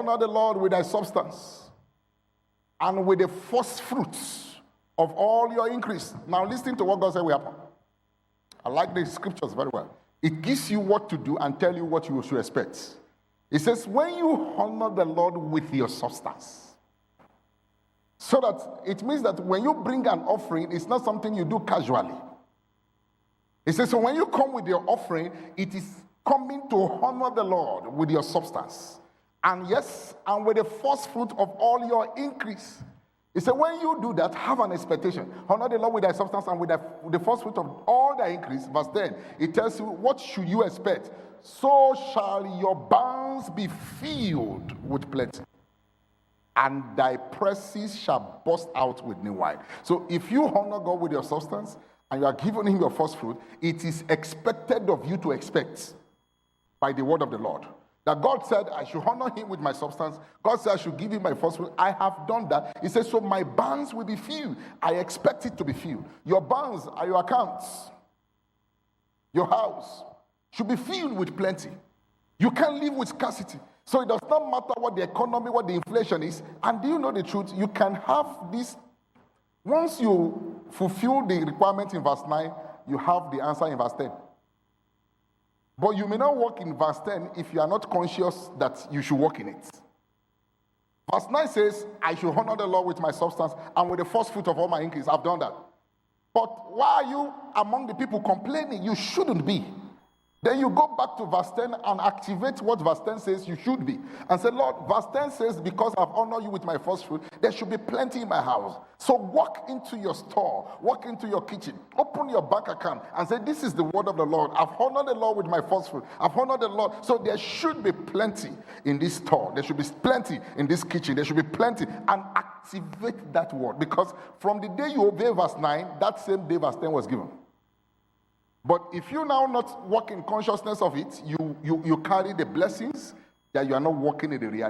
Honor the Lord with thy substance and with the first fruits of all your increase. Now listen to what God said will happen. I like the scriptures very well. It gives you what to do and tell you what you should expect. It says, when you honor the Lord with your substance. So that it means that when you bring an offering, it's not something you do casually. It says, so when you come with your offering, it is coming to honor the Lord with your substance. And yes, and with the first fruit of all your increase. It said, when you do that, have an expectation. Honor the Lord with thy substance and with the first fruit of all thy increase. Verse 10, it tells you, what should you expect? So shall your barns be filled with plenty, and thy presses shall burst out with new wine. So if you honor God with your substance, and you are giving him your first fruit, it is expected of you to expect by the word of the Lord. That God said, I should honor him with my substance. God said, I should give him my first fruit. I have done that. He says, so my barns will be filled. I expect it to be filled. Your barns are your accounts. Your house should be filled with plenty. You can't live with scarcity. So it does not matter what the economy, what the inflation is. And do you know the truth? You can have this. Once you fulfill the requirement in verse 9, you have the answer in verse 10. But you may not walk in verse 10 if you are not conscious that you should walk in it. Verse 9 says, I should honor the Lord with my substance and with the first fruit of all my increase. I've done that. But why are you among the people complaining? You shouldn't be. Then you go back to verse 10 and activate what verse 10 says you should be. And say, Lord, verse 10 says, because I've honored you with my first fruit, there should be plenty in my house. So walk into your store, walk into your kitchen, open your bank account and say, this is the word of the Lord. I've honored the Lord with my first fruit. I've honored the Lord. So there should be plenty in this store. There should be plenty in this kitchen. There should be plenty. And activate that word. Because from the day you obey verse 9, that same day verse 10 was given. But if you now not walk in consciousness of it, you carry the blessings that you are not walking in the reality.